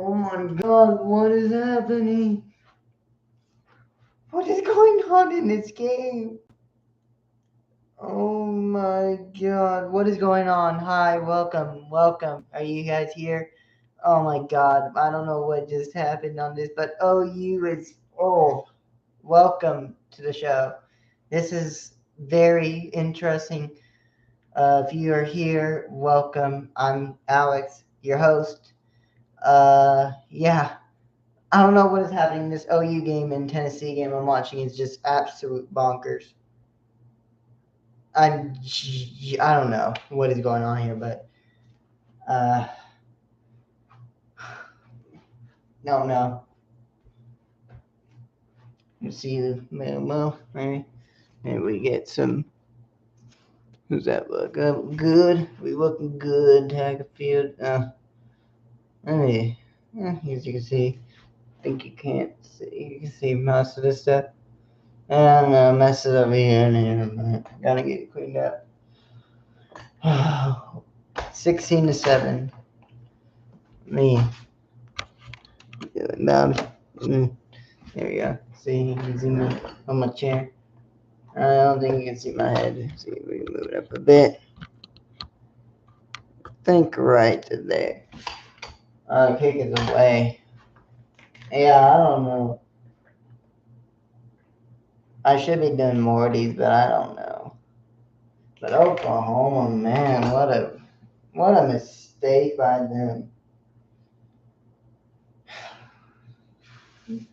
Oh my god, what is happening? What is going on in this game? Oh my god, what is going on? Hi, welcome. Are you guys here? Oh my god, I don't know what just happened on this, but welcome to the show. This is very interesting. If you are here, welcome. I'm Alex, your host. Yeah, I don't know what is happening. This OU game and Tennessee game I'm watching is just absolute bonkers. I don't know what is going on here, but uh, no. You see the mail, maybe we get some. Who's that look? Good. We looking good. Hackerfield. Maybe. As you can see, I think you can't see. You can see most of this stuff. I'm gonna mess it up here and here, but gotta get it cleaned up. 16-7. Me. Loud. There we go. See, you can see me on my chair. I don't think you can see my head. See if we can move it up a bit. Think right to there. Kick it away. Yeah, I don't know. I should be doing more of these, but I don't know. But Oklahoma, man, what a mistake by them. You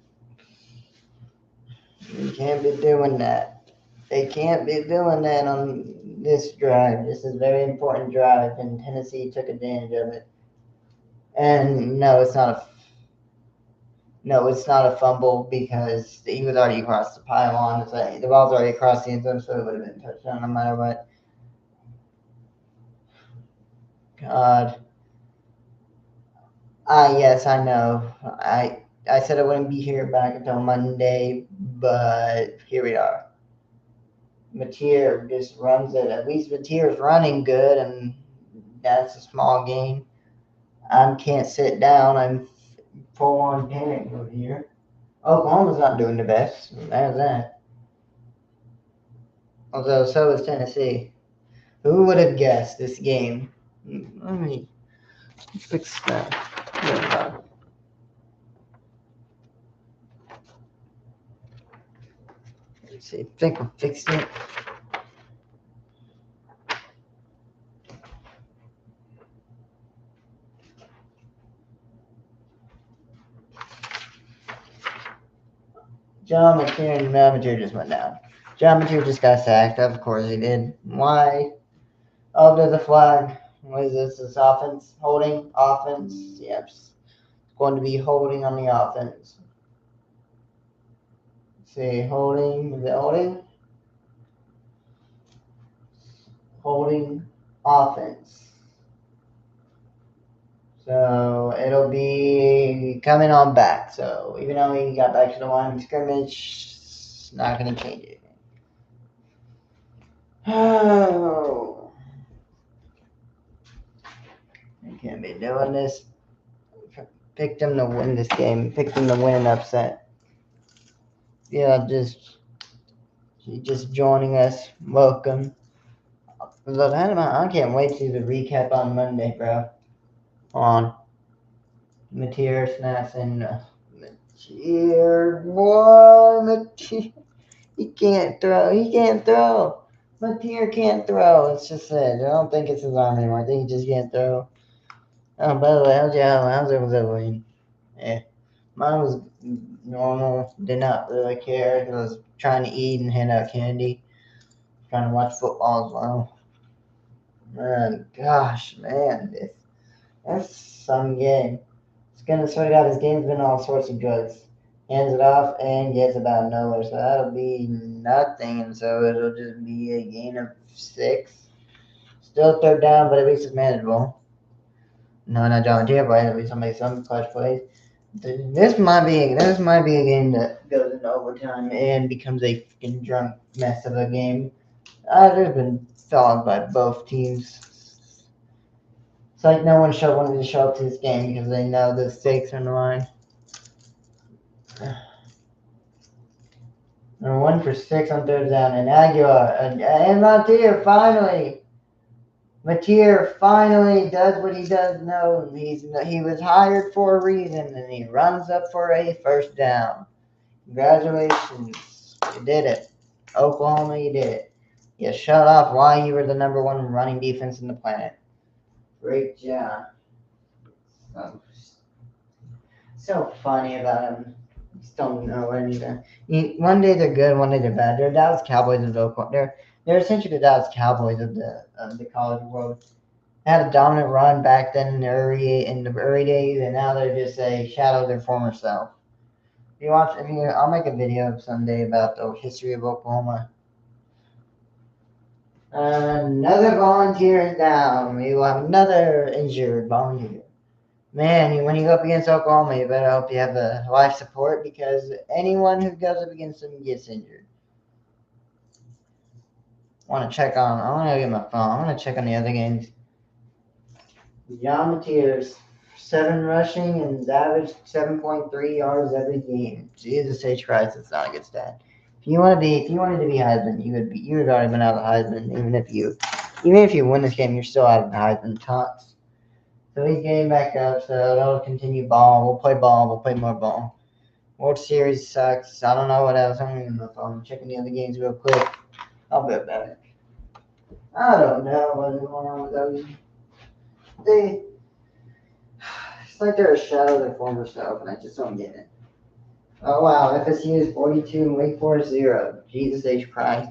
can't be doing that. They can't be doing that on this drive. This is a very important drive, and Tennessee took advantage of it. And no, it's not a fumble because he was already across the pylon. So the ball's already across the end zone, so it would have been a touchdown no matter what. God. Yes, I know. I said I wouldn't be here back until Monday, but here we are. Mateer just runs it. At least Mateer's running good, and that's a small gain. I can't sit down. I'm full on panic over here. Oklahoma's not doing the best. There's that. Although so is Tennessee. Who would have guessed this game? Let me fix that. Let's see. I think I fixed it. John Mateer just went down. John Mateer just got sacked. Of course he did. Why? Oh, there's a flag. What is this? This offense? Holding? Offense? Yep. It's going to be holding on the offense. Let's see, holding. Is it holding? Holding offense. So it'll be coming on back. So even though he got back to the line of scrimmage, it's not going to change it. Oh. I can't be doing this. Picked him to win this game. Picked him to win an upset. Yeah, just joining us. Welcome. I can't wait to do the recap on Monday, bro. On Mateer snaps and Mateer. Boy, Mateer. He can't throw. Mateer can't throw. It's just it. I don't think it's his arm anymore. I think he just can't throw. Oh, by the way, how's everything? Yeah. Mine was normal. Did not really care. I was trying to eat and hand out candy. Trying to watch football as well. Man, gosh, man. That's some game. It's gonna sort out his game's been all sorts of drugs. Hands it off and gets about nowhere. So that'll be nothing. And so it'll just be a gain of 6. Still third down, but at least it's manageable. No, not John Deere plays. At least I'll make some clutch plays. This might be a game that goes into overtime and becomes a freaking drunk mess of a game. There's been fouls by both teams. like no one wanted to show up to this game because they know the stakes are on the line. And 1 for 6 on third down, and Aguilar and Matier finally does what he does know. He was hired for a reason, and he runs up for a first down. Congratulations, you did it, Oklahoma. You did it. You shut off why you were the #1 running defense in the planet. Great job. So funny about him. Just don't know anything. One day they're good, one day they're bad. They're Dallas Cowboys of Oklahoma. They're essentially the Dallas Cowboys of the college world. They had a dominant run back then in the early days, and now they're just a shadow of their former self. I'll make a video someday about the history of Oklahoma. Another volunteer is down. We will have another injured volunteer. Man, when you go up against Oklahoma, you better hope you have a life support because anyone who goes up against them gets injured. I want to get my phone. I want to check on the other games. John Mateers, 7 rushing and average 7.3 yards every game. Jesus H. Christ, it's not a good stat. If you wanted to be Heisman, you would already been out of the Heisman. Even if you win this game, you're still out of the Heisman talks. So he's getting back up, so they'll continue ball. We'll play ball. We'll play more ball. World Series sucks. I don't know what else. I'm even on the phone. Checking the other games real quick. I'll be back. I don't know what's going on with those. It's like they're a shadow of their former self, and I just don't get it. Oh wow, FSU is 42 and Wake Forest 0. Jesus H. Christ.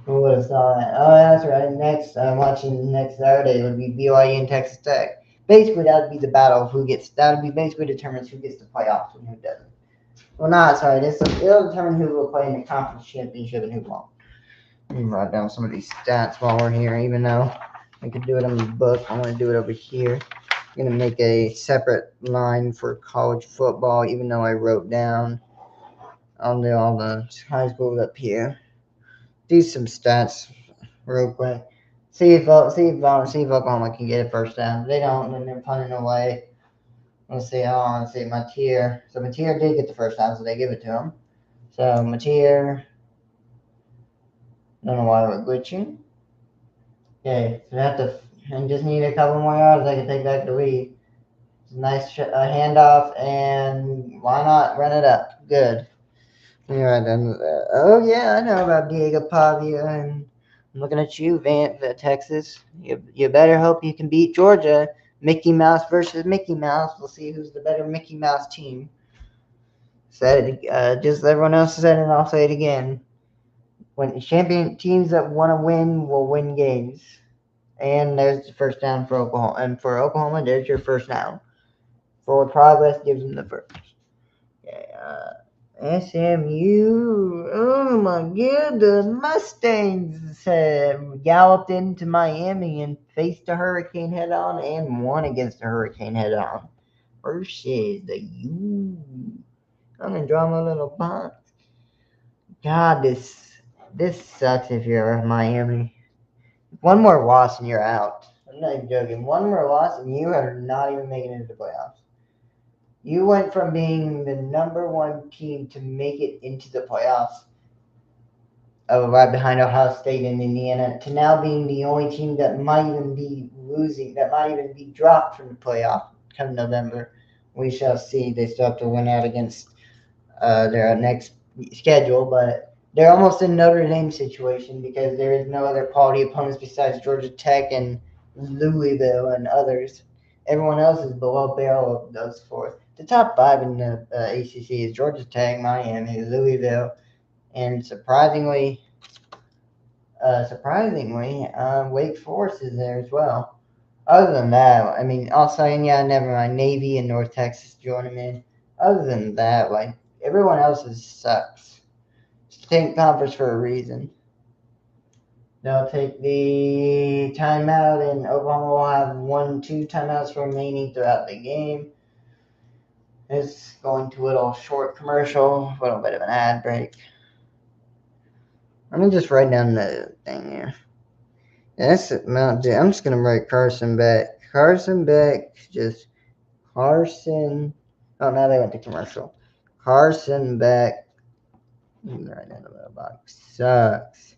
Who would have thought that? Oh, that's right. Next, I'm watching next Saturday would be BYU and Texas Tech. Basically, that would be the battle of that would be basically determines who gets the playoffs and who doesn't. Well, not sorry. It'll determine who will play in the conference championship and who won't. Let me write down some of these stats while we're here, even though I could do it on the book. I want to do it over here. I'm going to make a separate line for college football, even though I wrote down. I'll do all the high schools up here. Do some stats real quick. See if Oklahoma can get a first down. If they don't, then they're punting away. Let's see. Matier. So Matier did get the first down, so they give it to him. So Matier. Don't know why we're glitching. Okay, so I just need a couple more yards. I can take back the lead. It's a nice handoff, and why not run it up? Good. Yeah, oh yeah, I know about Diego Pavia, and I'm looking at you, Texas. You better hope you can beat Georgia. Mickey Mouse versus Mickey Mouse. We'll see who's the better Mickey Mouse team. Said it. Just everyone else said it, and I'll say it again. When champion teams that want to win will win games. And there's the first down for Oklahoma. And for Oklahoma, there's your first down. Forward progress gives them the first. Okay, SMU. Oh my God, the Mustangs galloped into Miami and faced a hurricane head on and won against a hurricane head on. Versus the U. I'm gonna draw my little box. God, this sucks if you're Miami. One more loss and you're out. I'm not even joking. One more loss and you are not even making it into the playoffs. You went from being the #1 team to make it into the playoffs, right behind Ohio State and Indiana, to now being the only team that might even be losing, that might even be dropped from the playoff come November. We shall see. They still have to win out against their next schedule, but they're almost in Notre Dame situation because there is no other quality opponents besides Georgia Tech and Louisville and others. Everyone else is below barrel of those four. The top 5 in the ACC is Georgia Tech, Miami, Louisville, and surprisingly, Wake Forest is there as well. Other than that, I mean, also, and yeah, never mind, Navy and North Texas join them in. Other than that, like, everyone else sucks. State conference for a reason. They'll take the timeout, and Oklahoma will have 1-2 timeouts remaining throughout the game. It's going to a little short commercial, a little bit of an ad break. Let me just write down the thing here. That's it, I'm just going to write Carson back. Carson Beck, just Carson. Oh, now they went to commercial. Carson Beck, right in the mailbox, sucks.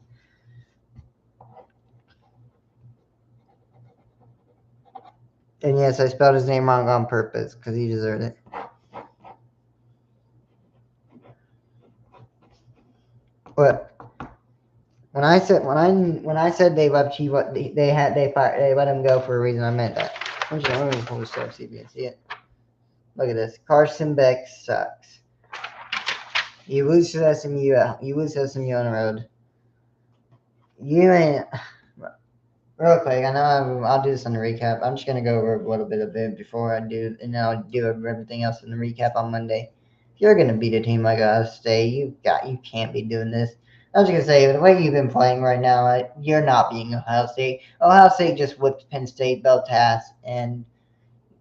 And yes, I spelled his name wrong on purpose because he deserved it. But when I said they left, they let him go for a reason. I meant that. Let me pull this up, see if you can see it. Look at this. Carson Beck sucks. You lose to SMU. You lose to SMU on the road. You ain't. Real quick, I know I'll do this on the recap. I'm just gonna go over a little bit of it before I do, and then I'll do everything else in the recap on Monday. If you're gonna beat a team like Ohio State, you can't be doing this. I was gonna say the way you've been playing right now, you're not being Ohio State. Ohio State just whipped Penn State belt ass, and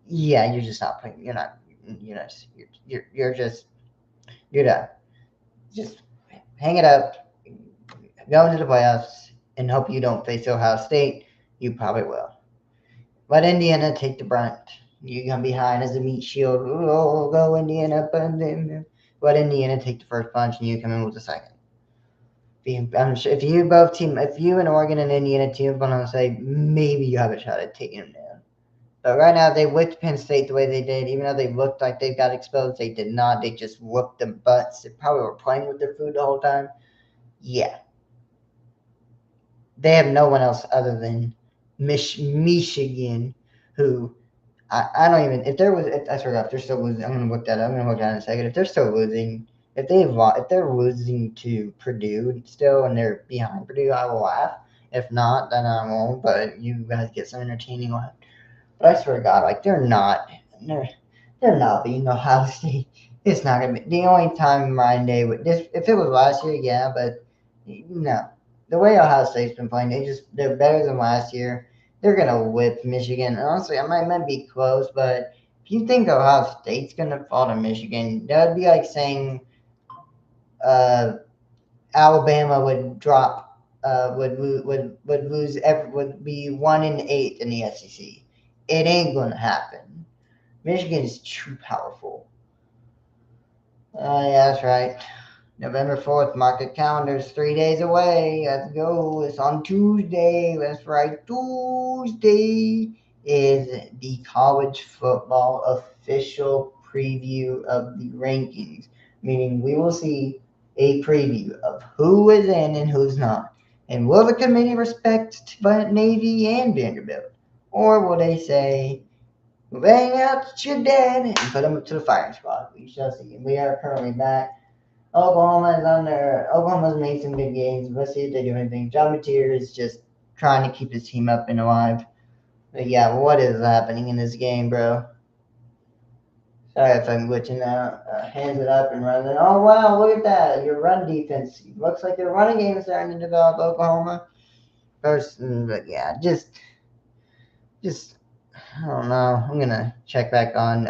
yeah, you're just not playing. You're not. You're just you're done. Just hang it up, go into the playoffs, and hope you don't face Ohio State. You probably will. Let Indiana take the brunt. You're gonna be behind as a meat shield. Oh, go Indiana! Let Indiana take the first punch, and you come in with the second. I'm sure if you and Oregon and Indiana team up on say maybe you have a shot at taking them down. But right now they whipped Penn State the way they did, even though they looked like they got exposed, they did not. They just whooped them butts. They probably were playing with their food the whole time. Yeah, they have no one else other than Michigan, who I don't even if there was if, I forgot if they're still losing. I'm gonna look that up. I'm gonna look at it in a second. If they're still losing, if they're losing to Purdue still and they're behind Purdue, I will laugh. If not, then I won't. But you guys get some entertaining laugh. But I swear to God, like they're they're not beating Ohio State. It's not gonna be the only time Ryan Day would this if it was last year, yeah, but no. The way Ohio State's been playing, they're better than last year. They're gonna whip Michigan. And honestly, I might be close, but if you think Ohio State's gonna fall to Michigan, that would be like saying uh, Alabama would drop would be 1-8 in the SEC. It ain't gonna happen. Michigan is too powerful. Yeah, that's right. November 4th, mark the calendars, 3 days away. Let's go. It's on Tuesday. That's right. Tuesday is the college football official preview of the rankings, meaning we will see a preview of who is in and who's not. And will the committee respect Navy and Vanderbilt? Or will they say, bang out your dad and put them up to the firing squad? We shall see. And we are currently back. Oklahoma is on there. Oklahoma's made some good games. Let's see if they do anything. John Mateer is just trying to keep his team up and alive. But yeah, what is happening in this game, bro? Sorry if I'm glitching out. Hands it up and running. Oh wow, look at that! Your run defense looks like your running game is starting to develop. Oklahoma. But yeah, just I don't know. I'm gonna check back on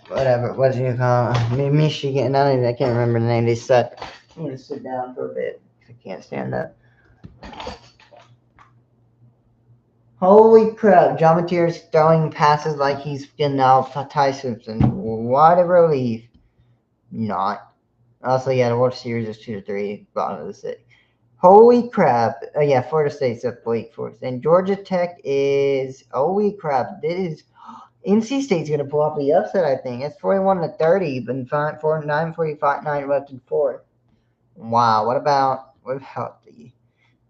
whatever. What do you call it? Michigan? I can't remember the name. They suck. I'm gonna sit down for a bit. I can't stand up. Holy crap! John Mateer's throwing passes like he's getting out Ty Simpson. What a relief. Not. Also, yeah, the World Series is 2-3, bottom of the six. Holy crap. Oh, yeah, Florida State's up Wake Forest. And Georgia Tech is. Holy crap. This is. NC State's going to pull off the upset, I think. It's 41-30, but 9:45 left in fourth. Wow. What about the.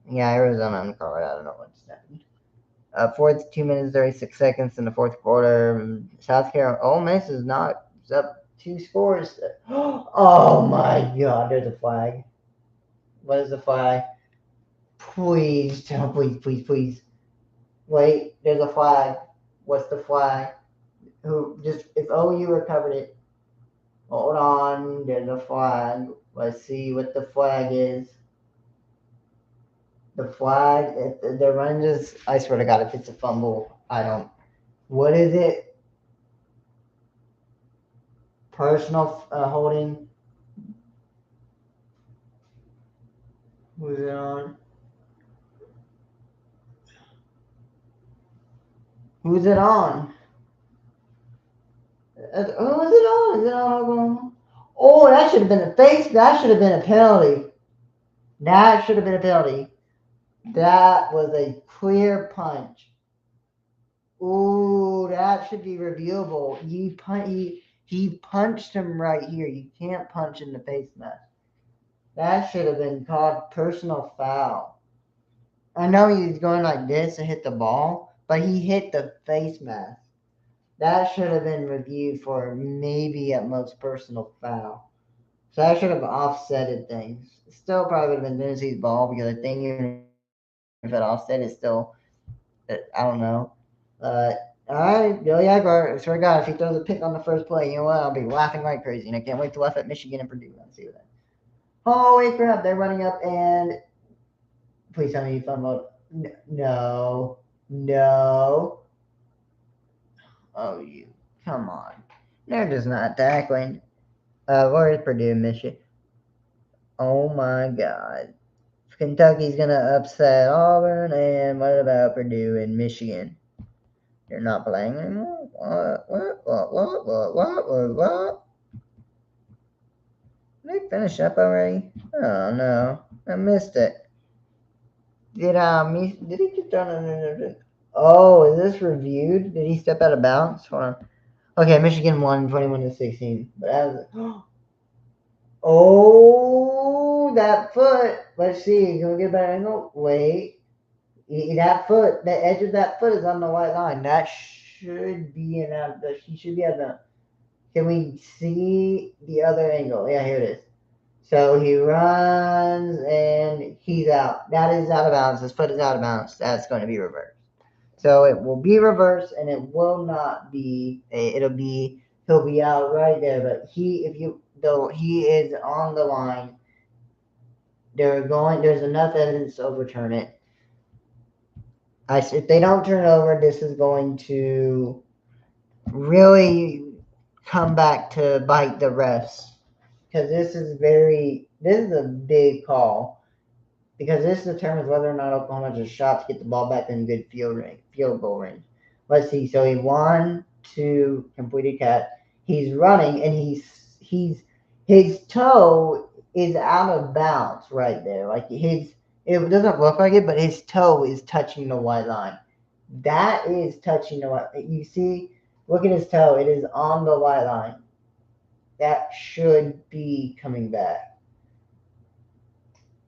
Yeah, Arizona and Colorado. I don't know what's happening. Fourth, 2 minutes, 36 seconds in the fourth quarter. South Carolina. Ole Miss is not. It's up 2 scores. Oh my God. There's a flag. What is the flag? Please, please. Wait, there's a flag. What's the flag? Who just if OU recovered it? Hold on, there's a flag. Let's see what the flag is. The flag, they're running this. I swear to God, if it's a fumble, I don't. What is it? Personal holding. Who's it on? Who's it on? Who is it on? Is it on Oklahoma? Oh, that should have been a face. That should have been a penalty. That should have been a penalty. That was a clear punch. Ooh, that should be reviewable. He punched him right here. You can't punch in the face mask. That should have been called personal foul. I know he was going like this to hit the ball, but he hit the face mask. That should have been reviewed for maybe at most personal foul. So I should have offsetted things. Still probably would have been Tennessee's ball because I think even if it offset, it's still, I don't know. Alright, Billy Aguilar, I swear to God, if he throws a pick on the first play, you know what? I'll be laughing like crazy, and I can't wait to laugh at Michigan and Purdue. Let's see what that. Holy crap, they're running up and please tell me you fun mode. No, no. Oh, you. Come on. They're just not tackling. Where's Purdue, Michigan? Oh my God. Kentucky's gonna upset Auburn, and what about Purdue and Michigan? They're not playing anymore? What? Did they finish up already? Oh no. I missed it. Did he get done on Oh, is this reviewed? Did he step out of bounds? Hold on. Okay, Michigan won 21-16. But oh, that foot. Let's see. Can we get a better angle? Wait. That foot, the edge of that foot is on the white line. That should be an out. He should be at the. Can we see the other angle? Yeah, here it is. So he runs and he's out. That is out of bounds. His foot is out of bounds. That's going to be reversed. So it will be reversed and it will not be. He'll be out right there. But he is on the line. There's enough evidence to overturn it. If they don't turn over, this is going to really come back to bite the refs because this is a big call because this determines whether or not Oklahoma has a shot to get the ball back in good field goal range. Let's see. So he 1, 2 completed catch. He's running and his toe is out of bounds right there. Like it doesn't look like it, but his toe is touching the white line. That is touching the white. You see, look at his toe. It is on the white line. That should be coming back.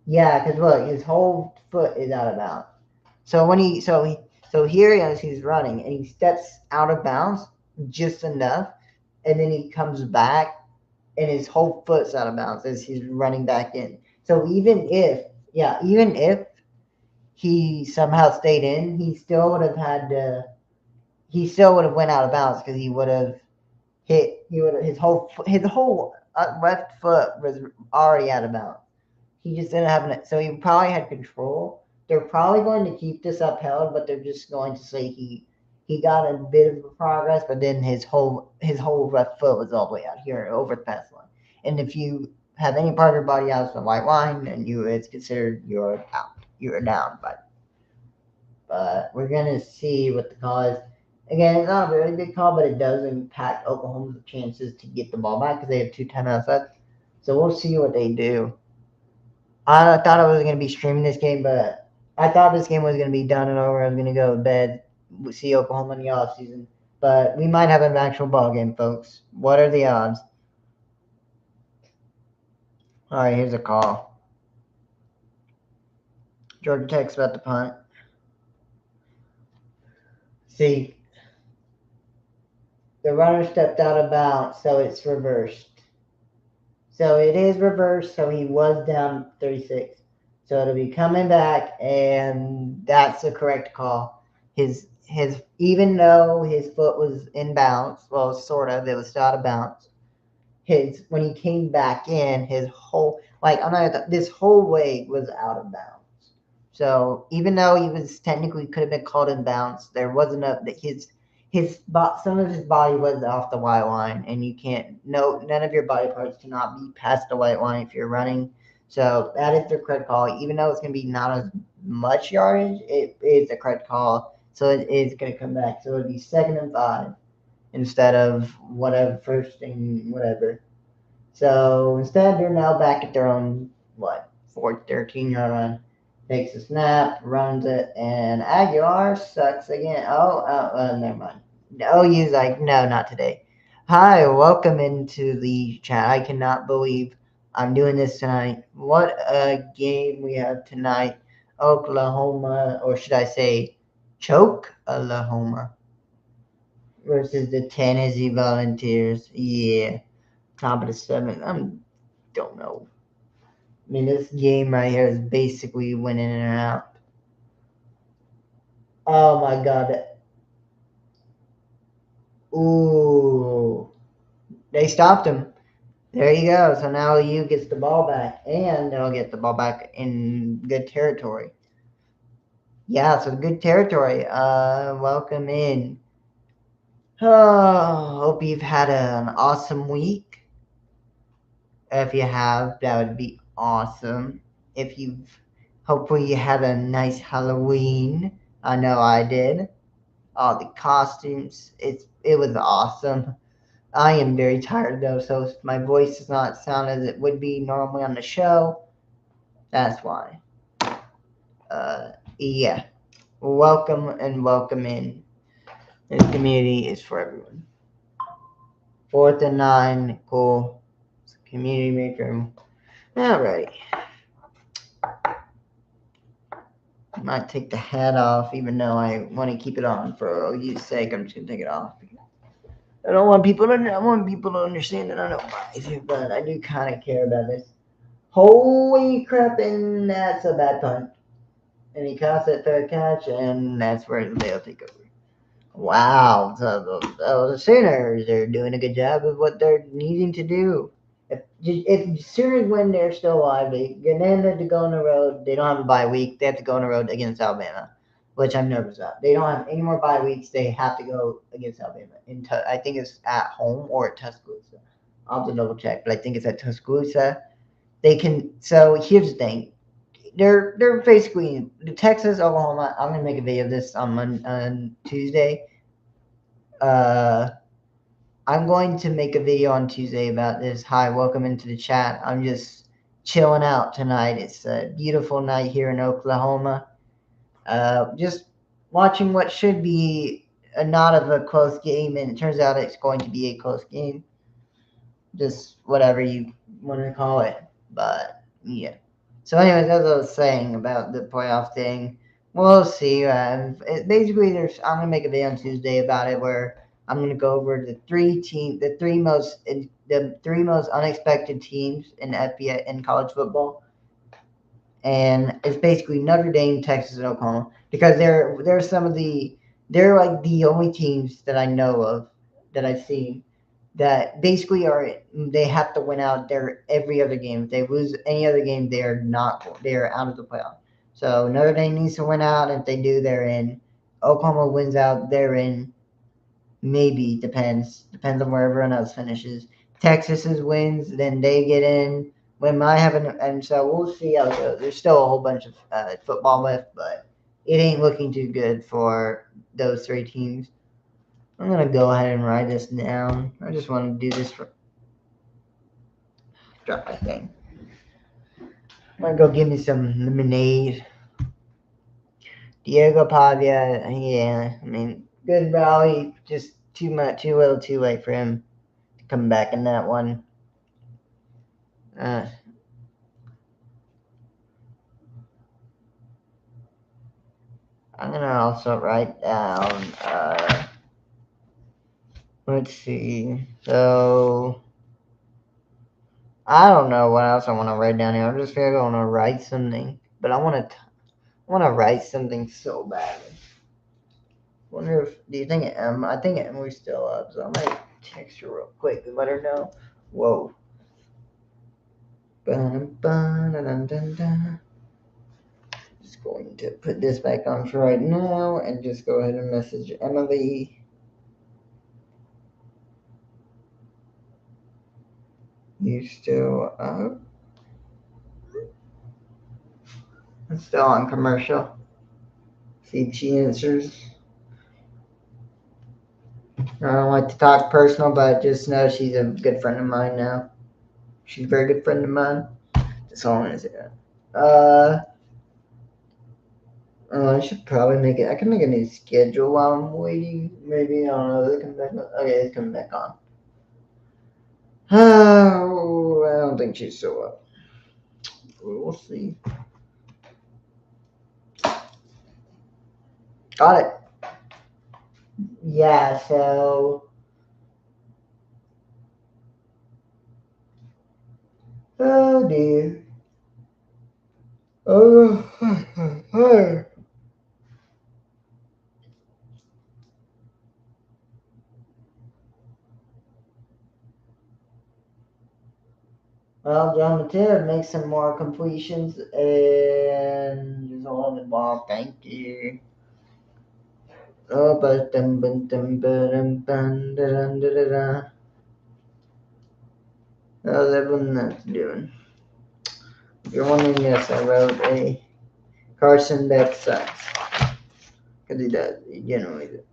Yeah, because look, his whole foot is out of bounds. So here he is. He's running and he steps out of bounds just enough, and then he comes back, and his whole foot's out of bounds as he's running back in. So even if he somehow stayed in, he still would have went out of bounds because he would have his whole left foot was already out of bounds. He just didn't have it, so he probably had control. They're probably going to keep this upheld, but they're just going to say he got a bit of progress, but then his whole left foot was all the way out here over the pass line. And if you have any part of your body out of the white line, then it's considered you're out. You're down. But we're gonna see what the call is. Again, it's not a very big call, but it does impact Oklahoma's chances to get the ball back because they have 2 timeouts left. So we'll see what they do. I thought I was going to be streaming this game, but I thought this game was going to be done and over. I was going to go to bed, see Oklahoma in the offseason. But we might have an actual ball game, folks. What are the odds? All right, here's a call. Georgia Tech's about to punt. See, the runner stepped out of bounds, so it's reversed. So it is reversed, so he was down 36. So it'll be coming back, and that's the correct call. His even though his foot was in bounds, well, sort of, it was still out of bounds. When he came back in, his whole this whole leg was out of bounds. So even though he was technically could have been called in bounds, there wasn't some of his body was off the white line, and none of your body parts cannot be past the white line if you're running. So that is the correct call. Even though it's going to be not as much yardage, it is the correct call So it is going to come back. So it'll be 2nd and 5 instead of whatever, first and whatever. So instead, they're now back at their own, 13-yard line. Takes a snap, runs it, and Aguilar sucks again. Never mind. OU's like, no, not today. Hi, welcome into the chat. I cannot believe I'm doing this tonight. What a game we have tonight. Oklahoma, or should I say, Choke Oklahoma versus the Tennessee Volunteers. Yeah, top of the 7th. Don't know. I mean, this game right here is basically winning in and out. Oh my god. Ooh. They stopped him. There you go. So now you gets the ball back, and they'll get the ball back in good territory. Yeah, so good territory. Welcome in. Oh, hope you've had an awesome week. If you have, that would be awesome. If you've, hopefully you had a nice Halloween. I know I did. All the costumes, it was awesome. I am very tired though, so if my voice does not sound as it would be normally on the show, that's why. Yeah. Welcome and welcome in. This community is for everyone. 4th and 9, cool. It's a community maker. Alright. I might take the hat off, even though I want to keep it on for OU's sake. I'm just gonna take it off. I want people to understand that I don't mind, but I do kind of care about this. Holy crap! And that's a bad punt. And he caught that fair catch, and that's where they'll take over. Wow, the Sooners are doing a good job of what they're needing to do. If Sooners win, they're still alive. They have to go on the road. They don't have a bye week. They have to go on the road against Alabama, which I'm nervous about. They don't have any more bye weeks. They have to go against Alabama. I think it's at home or at Tuscaloosa. I'll have to double check, but I think it's at Tuscaloosa. They can. So here's the thing. They're basically the Texas, Oklahoma. I'm gonna make a video of this on Tuesday. I'm going to make a video on Tuesday about this. Hi, welcome into the chat. I'm just chilling out tonight. It's a beautiful night here in Oklahoma. Just watching what should be not of a close game, and it turns out it's going to be a close game. Just whatever you want to call it. But yeah. So, anyways, as I was saying about the playoff thing, we'll see. Basically, I'm gonna make a video on Tuesday about it where I'm gonna go over the three most unexpected teams in FBS in college football, and it's basically Notre Dame, Texas, and Oklahoma because they're like the only teams that I know of that I've seen that basically they have to win out their every other game. If they lose any other game, they are out of the playoff. So Notre Dame needs to win out. If they do, they're in. Oklahoma wins out, they're in. Maybe depends on where everyone else finishes. Texas's wins, then they get in. When I haven't, and so we'll see how it goes. There's still a whole bunch of football left, but it ain't looking too good for those three teams. I'm gonna go ahead and write this down. I just want to do this for drop my thing. I'm gonna go give me some lemonade. Diego Pavia, yeah, I mean, good rally, just too little, too late for him to come back in that one. I'm gonna also write down. Let's see. So I don't know what else I want to write down here. I'm just gonna go and write something, but I want to write something so badly. Wonder if do you think I think Emily's still up, so I might text her real quick and let her know. Whoa. Just going to put this back on for right now and just go ahead and message Emily. You still up? I'm still on commercial. See if she answers. I don't like to talk personal, but just know she's a good friend of mine now. She's a very good friend of mine. That's all I'm gonna say. I should probably make it. I can make a new schedule while I'm waiting. Maybe I don't know. They come back on. Okay, it's coming back on. Oh, I don't think she's so up. We'll see. Got it. Yeah. So. Oh dear. Oh. Well, John Matera makes some more completions and just on the ball. Thank you. Oh, but how's everyone else doing? If you're wondering, yes, I wrote a Carson Beck sucks. Because he does. He generally does.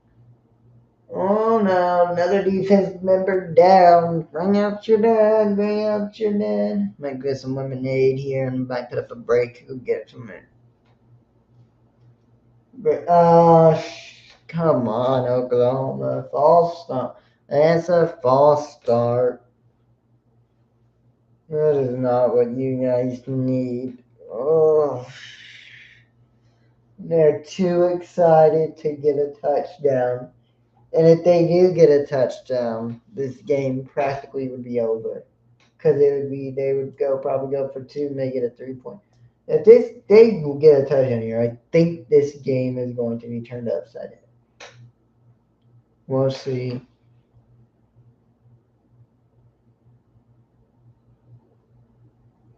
Oh no, another defense member down. Bring out your dad. Bring out your dad. Might get some lemonade here and might put up a break. Go get some. But, come on, Oklahoma. False start. That's a false start. That is not what you guys need. Oh, they're too excited to get a touchdown. And if they do get a touchdown, this game practically would be over. Because they would probably go for two, make it a 3 point. If they will get a touchdown here, I think this game is going to be turned upside down. We'll see.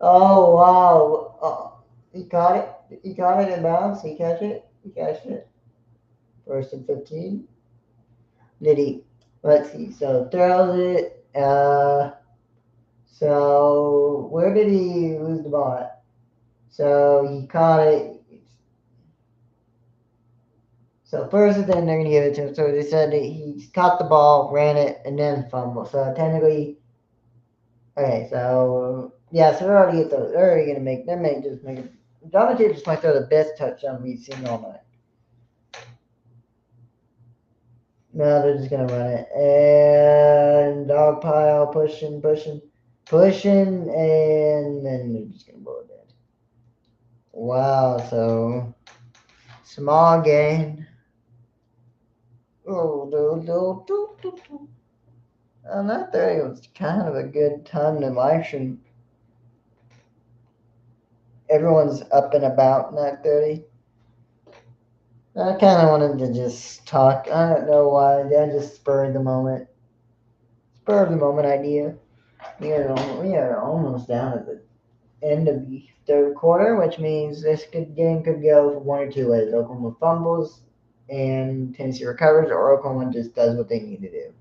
Oh wow! He caught it. He caught it in bounds. He catch it. He catched it. First and 15. Did he? Let's see. So throws it. So where did he lose the ball at? So he caught it. So first and then they're gonna give it to him. So they said that he caught the ball, ran it, and then fumbled. So technically, okay. So yeah. So they're already gonna make. They may just make it. Jonathan just might throw the best touchdown we've seen all night. No, they're just gonna run it. And dog pile, pushing, and then they're just gonna blow it dead. Wow, so small gain. Oh, do. And that there was kind of a good time in action. Everyone's up and about in that 30. I kind of wanted to just talk. I don't know why. I just spurred the moment. Spur of the moment idea. We are almost down at the end of the third quarter, which means game could go one or two ways. Oklahoma fumbles and Tennessee recovers, or Oklahoma just does what they need to do.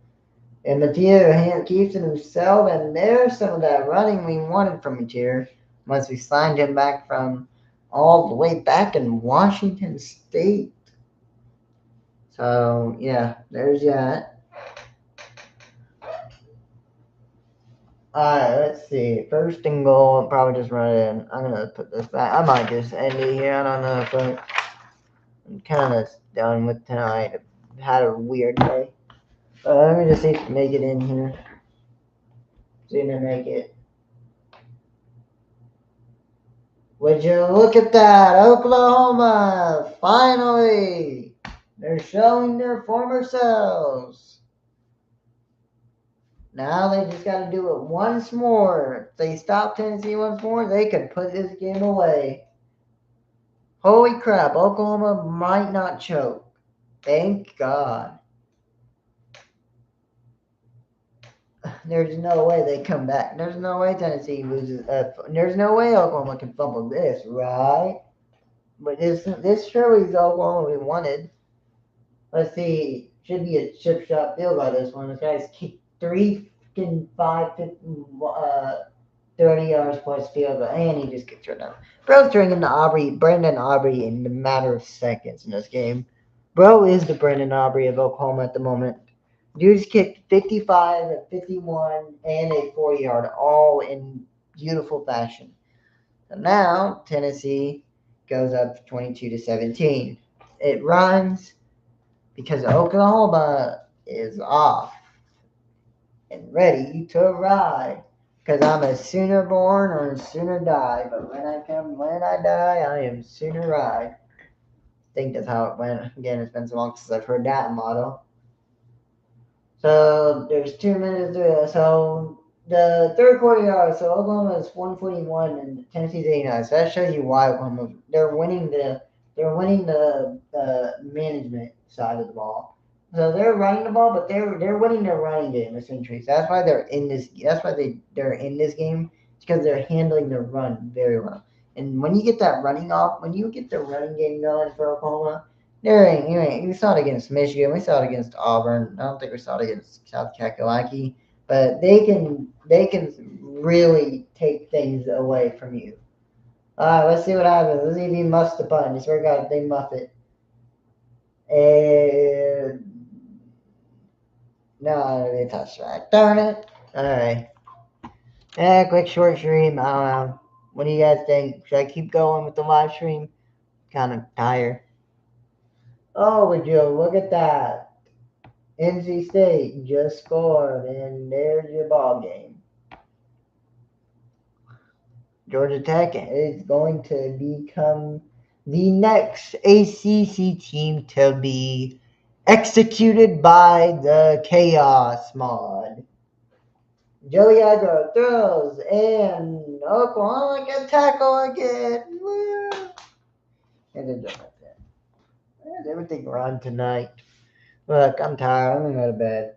And Mattia keeps it himself, and there's some of that running we wanted from Mattia once we signed him back from all the way back in Washington State. So, yeah, there's that. Alright, let's see. First and goal, I'll probably just run it in. I'm gonna put this back. I might just end it here. I don't know if I'm kind of done with tonight. I had a weird day. Let me just see if I can make it in here. See if I make it. Would you look at that? Oklahoma! Finally! They're showing their former selves. Now they just got to do it once more. If they stop Tennessee once more, they could put this game away. Holy crap, Oklahoma might not choke. Thank God. There's no way they come back. There's no way Tennessee loses. There's no way Oklahoma can fumble this, right? But this surely is Oklahoma we wanted. Let's see. Should be a chip shot field by this one. This guy's kicked 30 yards plus field goal, and he just gets rid of him. Bro's turning into Brendan Aubrey in a matter of seconds in this game. Bro is the Brendan Aubrey of Oklahoma at the moment. Dudes kicked 55, a 51, and a 40-yard, all in beautiful fashion. So now Tennessee goes up 22-17. It runs because Oklahoma is off and ready to ride. Because I'm a sooner born or a sooner die. But when I die, I am sooner ride. I think that's how it went. Again, it's been so long since I've heard that motto. So there's 2 minutes to it. So the third quarter, so Oklahoma is 141 and Tennessee's 89. So that shows you why Oklahoma they're winning the management side of the ball. So they're running the ball, but they're winning their running game essentially. So that's why they're in this. That's why they're in this game. It's because they're handling the run very well. And when you get that running off, when you get the running game going for Oklahoma, we saw it against Michigan. We saw it against Auburn. I don't think we saw it against South Carolina, but they can really take things away from you. All right, let's see what happens. Let's see if he muffs the punt. I swear to God, if they muff it. And no, they touched that. Darn it. All right. Yeah, quick short stream. I don't know. What do you guys think? Should I keep going with the live stream? Kind of tired. Oh, would you look at that? NC State just scored, and there's your ball game. Georgia Tech is going to become the next ACC team to be executed by the Chaos Mod. Joey Agro throws, and Oklahoma can tackle again. Woo! And then just like that. There's everything run tonight. Look, I'm tired. I'm gonna go to bed.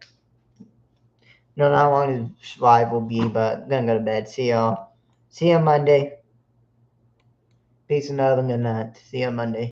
Don't know how long this live will be, but I'm gonna go to bed. See y'all. See you Monday. Peace and love and good night. See you Monday.